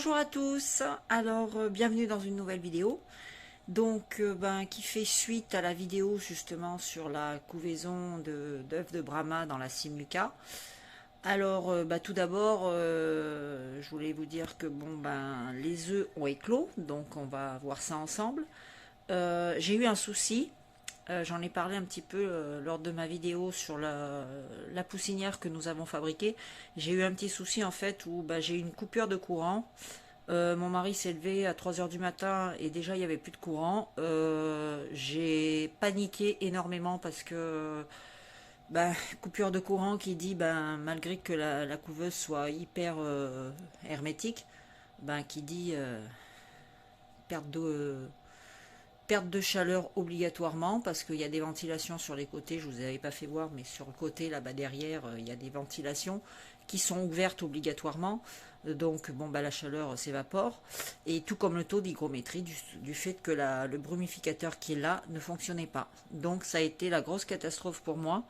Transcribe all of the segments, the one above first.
Bonjour à tous, alors bienvenue dans une nouvelle vidéo qui fait suite à la vidéo justement sur la couvaison d'œufs de Brahma dans la Simuca. Alors tout d'abord je voulais vous dire que les œufs ont éclos, donc on va voir ça ensemble. J'ai eu un souci. J'en ai parlé un petit peu lors de ma vidéo sur la poussinière que nous avons fabriquée. J'ai eu un petit souci en fait où j'ai eu une coupure de courant. Mon mari s'est levé à 3 heures du matin et déjà il n'y avait plus de courant. J'ai paniqué énormément parce que coupure de courant qui dit malgré que la couveuse soit hyper hermétique, qui dit perte de, perte de chaleur obligatoirement parce qu'il y a des ventilations sur les côtés. Je vous avais pas fait voir, mais sur le côté là-bas derrière il y a des ventilations qui sont ouvertes obligatoirement. Donc la chaleur s'évapore, et tout comme le taux d'hygrométrie du fait que le brumificateur qui est là ne fonctionnait pas. Donc ça a été la grosse catastrophe pour moi.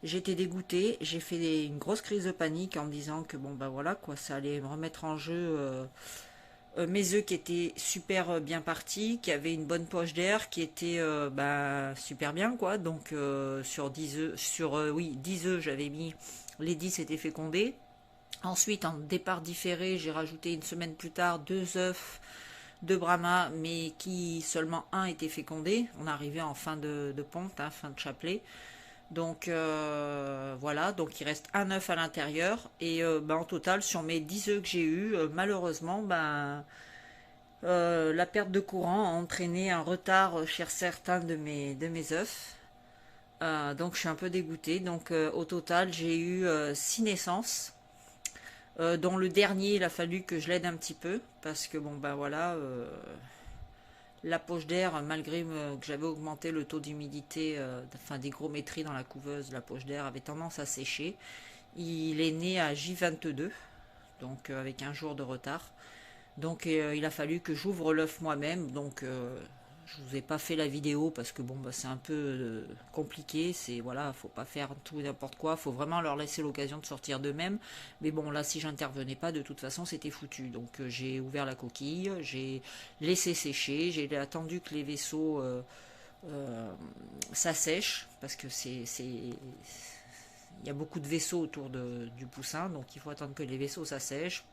J'étais dégoûtée, j'ai fait une grosse crise de panique en me disant que voilà quoi, ça allait me remettre en jeu mes œufs qui étaient super bien partis, qui avaient une bonne poche d'air, qui étaient super bien quoi. Donc sur 10 œufs, oui 10 œufs j'avais mis, les 10 étaient fécondés. Ensuite, en départ différé, j'ai rajouté une semaine plus tard 2 œufs de Brahma, mais qui seulement un était fécondé. On arrivait en fin de ponte, fin de chapelet. Donc voilà, donc il reste un œuf à l'intérieur. Et en total, sur mes 10 œufs que j'ai eu, malheureusement, la perte de courant a entraîné un retard chez certains de mes œufs. Donc je suis un peu dégoûtée. Donc au total, j'ai eu 6 naissances. Dont le dernier, il a fallu que je l'aide un petit peu parce que la poche d'air, malgré que j'avais augmenté le taux d'humidité, d'hygrométrie dans la couveuse, la poche d'air avait tendance à sécher. Il est né à J22, donc avec un jour de retard. Donc il a fallu que j'ouvre l'œuf moi-même. Donc je vous ai pas fait la vidéo parce que c'est un peu compliqué. C'est voilà, faut pas faire tout et n'importe quoi. Faut vraiment leur laisser l'occasion de sortir d'eux-mêmes. Mais bon, là, si j'intervenais pas, de toute façon, c'était foutu. Donc j'ai ouvert la coquille, j'ai laissé sécher, j'ai attendu que les vaisseaux s'assèchent parce que il y a beaucoup de vaisseaux autour du poussin, donc il faut attendre que les vaisseaux s'assèchent,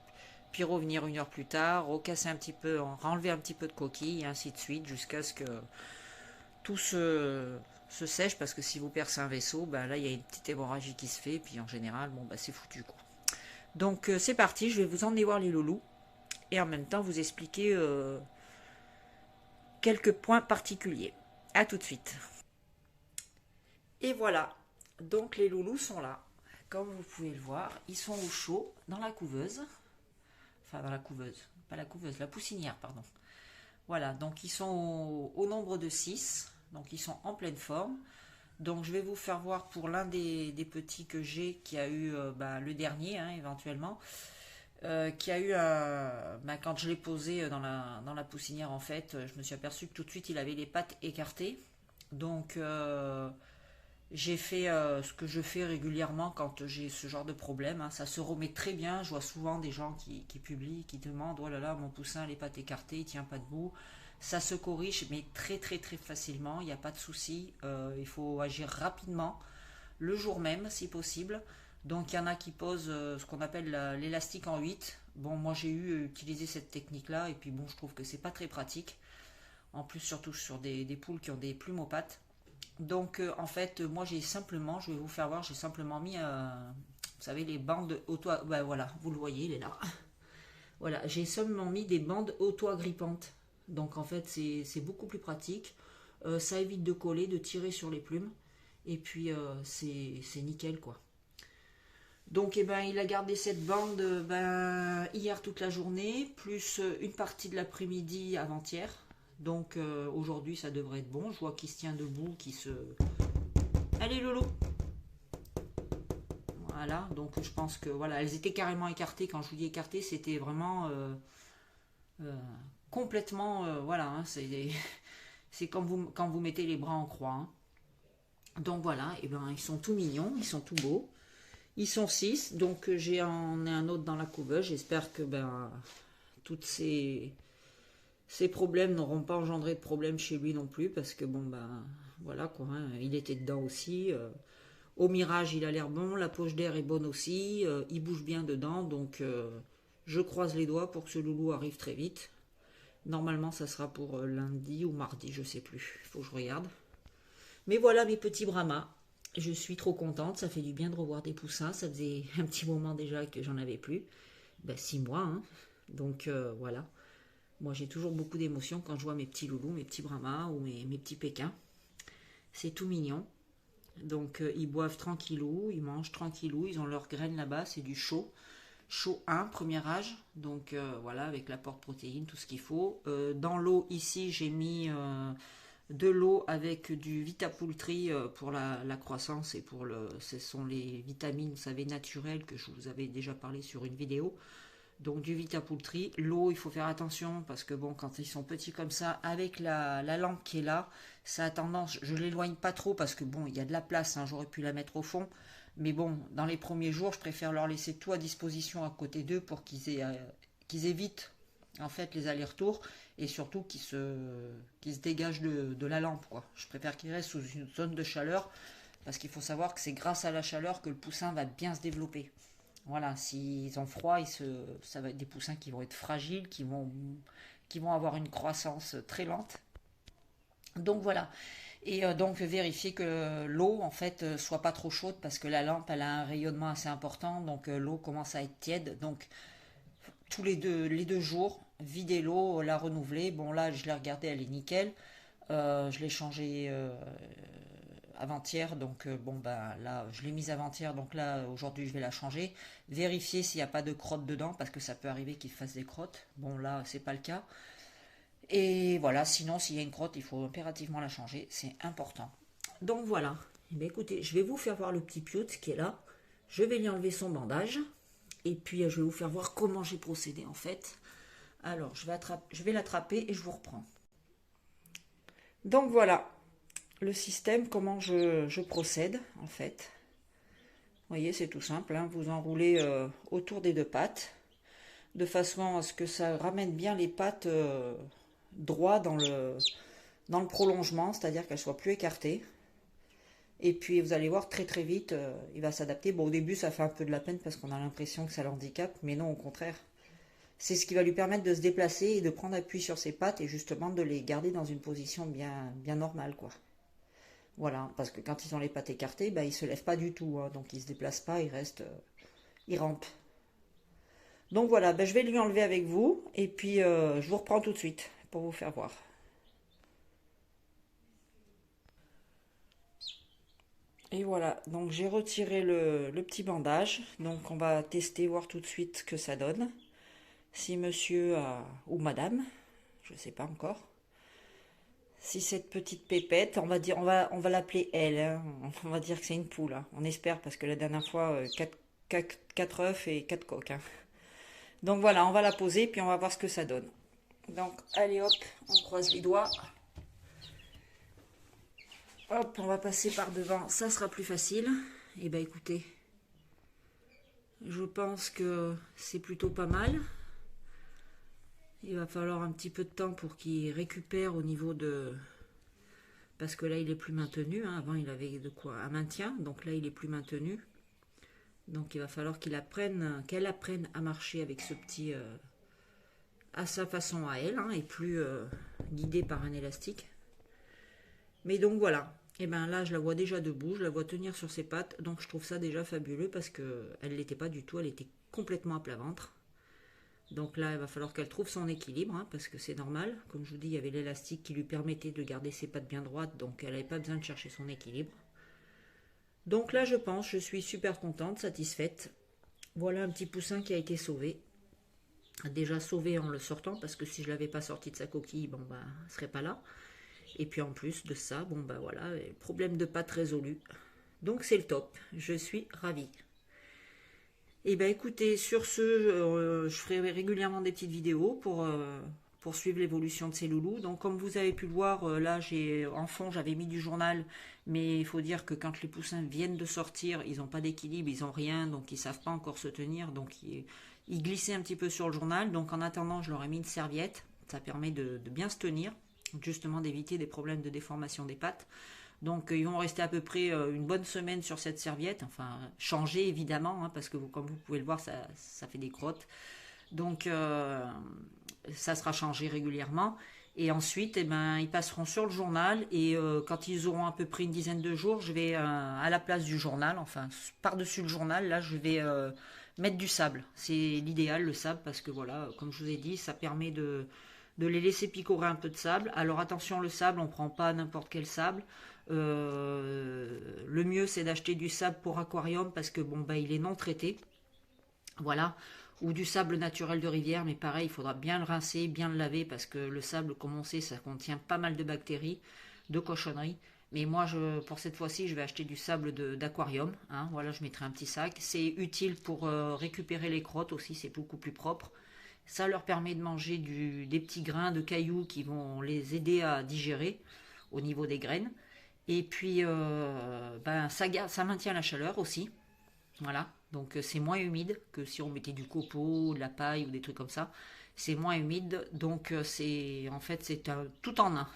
puis revenir 1 heure plus tard, recasser un petit peu, enlever un petit peu de coquille, et ainsi de suite, jusqu'à ce que tout se sèche, parce que si vous percez un vaisseau, là il y a une petite hémorragie qui se fait, et puis en général, c'est foutu quoi. Donc c'est parti, je vais vous emmener voir les loulous, et en même temps vous expliquer quelques points particuliers. A tout de suite. Et voilà, donc les loulous sont là. Comme vous pouvez le voir, ils sont au chaud dans la couveuse. Enfin, dans la couveuse, pas la couveuse, la poussinière, pardon. Voilà, donc ils sont au nombre de 6, donc ils sont en pleine forme. Donc je vais vous faire voir pour l'un des petits que j'ai, qui a eu le dernier, éventuellement, qui a eu quand je l'ai posé dans la poussinière, en fait, je me suis aperçu que tout de suite il avait les pattes écartées. Donc j'ai fait ce que je fais régulièrement quand j'ai ce genre de problème. Ça se remet très bien. Je vois souvent des gens qui publient, qui demandent: oh là là, mon poussin, les pattes écartées, il tient pas debout. Ça se corrige, mais très très très facilement. Il n'y a pas de souci. Il faut agir rapidement, le jour même, si possible. Donc il y en a qui posent ce qu'on appelle l'élastique en 8. Bon, moi j'ai utilisé cette technique-là, et puis je trouve que c'est pas très pratique. En plus, surtout sur des poules qui ont des plumes aux pattes. Donc en fait, moi je vais vous faire voir, j'ai simplement mis, vous savez, les bandes auto, voilà, vous le voyez, il est là. Voilà, j'ai seulement mis des bandes auto-agrippantes. Donc en fait, c'est beaucoup plus pratique. Ça évite de coller, de tirer sur les plumes. Et puis c'est nickel quoi. Donc il a gardé cette bande hier toute la journée, plus une partie de l'après-midi avant-hier. Donc aujourd'hui ça devrait être bon. Je vois qu'il se tient debout, qu'il se... Allez Lolo. Voilà, donc je pense que voilà, elles étaient carrément écartées. Quand je vous dis écartées, c'était vraiment complètement... voilà, c'est quand vous mettez les bras en croix. Donc voilà, ils sont tout mignons, ils sont tout beaux. Ils sont 6, donc j'en ai un autre dans la couveuse. J'espère que toutes ces problèmes n'auront pas engendré de problème chez lui non plus, parce que bon, ben voilà quoi, hein, il était dedans aussi. Au mirage, il a l'air bon, la poche d'air est bonne aussi, il bouge bien dedans, donc je croise les doigts pour que ce loulou arrive très vite. Normalement, ça sera pour lundi ou mardi, je sais plus, il faut que je regarde. Mais voilà mes petits Brahmas. Je suis trop contente, ça fait du bien de revoir des poussins, ça faisait un petit moment déjà que j'en avais plus. Ben, 6 mois, hein. Donc voilà. Moi j'ai toujours beaucoup d'émotions quand je vois mes petits loulous, mes petits Brahmas ou mes petits Pékins. C'est tout mignon. Donc ils boivent tranquillou, ils mangent tranquillou, ils ont leurs graines là-bas, c'est du chaud. Chaud 1, premier âge. Donc voilà, avec l'apport de protéines, tout ce qu'il faut. Dans l'eau ici, j'ai mis de l'eau avec du Vitapoultry pour la croissance et pour ce sont les vitamines, vous savez, naturelles que je vous avais déjà parlé sur une vidéo. Donc du Vitapoultry. L'eau, il faut faire attention parce que bon, quand ils sont petits comme ça, avec la lampe qui est là, ça a tendance, je l'éloigne pas trop parce que bon, il y a de la place, hein, j'aurais pu la mettre au fond. Mais bon, dans les premiers jours, je préfère leur laisser tout à disposition à côté d'eux pour qu'ils évitent en fait les allers-retours et surtout qu'ils se dégagent de la lampe, quoi. Je préfère qu'ils restent sous une zone de chaleur parce qu'il faut savoir que c'est grâce à la chaleur que le poussin va bien se développer. Voilà, s'ils ont froid, ça va être des poussins qui vont être fragiles, qui vont avoir une croissance très lente. Donc voilà. Et donc vérifier que l'eau en fait soit pas trop chaude parce que la lampe elle a un rayonnement assez important, donc l'eau commence à être tiède. Donc tous les deux jours, vider l'eau, la renouveler. Bon là je l'ai regardée, elle est nickel. Je l'ai changée avant-hier, donc bon ben là je l'ai mise avant-hier, donc là aujourd'hui je vais la changer. Vérifier s'il n'y a pas de crottes dedans parce que ça peut arriver qu'il fasse des crottes. Bon là c'est pas le cas. Et voilà, sinon s'il y a une crotte, il faut impérativement la changer, c'est important. Donc voilà, eh bien, écoutez, je vais vous faire voir le petit Piot qui est là. Je vais lui enlever son bandage. Et puis je vais vous faire voir comment j'ai procédé en fait. Alors je vais l'attraper et je vous reprends. Donc voilà, le système, comment je procède en fait. Vous voyez, c'est tout simple, hein. Vous enroulez autour des deux pattes, de façon à ce que ça ramène bien les pattes droit dans le prolongement, c'est-à-dire qu'elles soient plus écartées. Et puis vous allez voir très très vite, il va s'adapter. Bon, au début ça fait un peu de la peine parce qu'on a l'impression que ça l'handicape, mais non, au contraire. C'est ce qui va lui permettre de se déplacer et de prendre appui sur ses pattes et justement de les garder dans une position bien normale, quoi. Voilà, parce que quand ils ont les pattes écartées, bah, ils se lèvent pas du tout, hein, donc ils se déplacent pas, ils restent, ils rampent. Donc voilà, ben, je vais lui enlever avec vous et puis je vous reprends tout de suite pour vous faire voir. Et voilà, donc j'ai retiré le petit bandage, donc on va tester, voir tout de suite ce que ça donne. Si monsieur ou madame, je ne sais pas encore, si cette petite pépette, on va l'appeler elle, hein, on va dire que c'est une poule, hein. On espère parce que la dernière fois, 4 œufs et 4 coques, hein. Donc voilà, on va la poser puis on va voir ce que ça donne. Donc allez hop, on croise les doigts. Hop, on va passer par devant, ça sera plus facile. Et ben écoutez, je pense que c'est plutôt pas mal. Il va falloir un petit peu de temps pour qu'il récupère au niveau de... Parce que là, il est plus maintenu, hein. Avant, il avait de quoi un maintien, donc là, il est plus maintenu. Donc il va falloir qu'elle apprenne à marcher avec ce petit... à sa façon à elle, hein, et plus guidée par un élastique. Mais donc voilà. Et bien là, je la vois déjà debout, je la vois tenir sur ses pattes, donc je trouve ça déjà fabuleux parce qu'elle ne l'était pas du tout, elle était complètement à plat ventre. Donc là, il va falloir qu'elle trouve son équilibre, hein, parce que c'est normal. Comme je vous dis, il y avait l'élastique qui lui permettait de garder ses pattes bien droites, donc elle n'avait pas besoin de chercher son équilibre. Donc là, je suis super contente, satisfaite. Voilà un petit poussin qui a été sauvé. Déjà sauvé en le sortant, parce que si je ne l'avais pas sorti de sa coquille, bon bah, il ne serait pas là. Et puis en plus de ça, bon bah voilà, problème de pattes résolu. Donc c'est le top, je suis ravie. Et ben écoutez, sur ce, je ferai régulièrement des petites vidéos pour suivre l'évolution de ces loulous. Donc comme vous avez pu le voir, là en fond j'avais mis du journal Mais il faut dire que quand les poussins viennent de sortir, ils n'ont pas d'équilibre, ils n'ont rien, donc ils ne savent pas encore se tenir. Donc ils glissaient un petit peu sur le journal. Donc en attendant, je leur ai mis une serviette. Ça permet de bien se tenir, justement d'éviter des problèmes de déformation des pattes. Donc ils vont rester à peu près une bonne semaine sur cette serviette. Enfin, changer évidemment, hein, parce que comme vous pouvez le voir, ça fait des crottes. Donc ça sera changé régulièrement. Et ensuite, eh ben, ils passeront sur le journal et quand ils auront à peu près une dizaine de jours, je vais à la place du journal, enfin par-dessus le journal, là je vais mettre du sable. C'est l'idéal le sable parce que voilà, comme je vous ai dit, ça permet de les laisser picorer un peu de sable. Alors attention, le sable, on ne prend pas n'importe quel sable. Le mieux c'est d'acheter du sable pour aquarium parce que bon bah il est non traité. Voilà, ou du sable naturel de rivière, mais pareil, il faudra bien le rincer, bien le laver, parce que le sable, comme on sait, ça contient pas mal de bactéries, de cochonneries. Mais moi, pour cette fois-ci, je vais acheter du sable d'aquarium. Hein, voilà, je mettrai un petit sac. C'est utile pour récupérer les crottes aussi, c'est beaucoup plus propre. Ça leur permet de manger des petits grains de cailloux qui vont les aider à digérer au niveau des graines. Et puis, ben, ça maintient la chaleur aussi. Voilà, donc c'est moins humide que si on mettait du copeau, de la paille ou des trucs comme ça. C'est moins humide, donc c'est en fait c'est tout en un.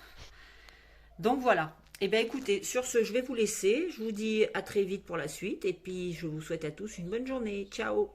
Donc voilà. Et bien écoutez, sur ce, je vais vous laisser. Je vous dis à très vite pour la suite et puis je vous souhaite à tous une bonne journée. Ciao.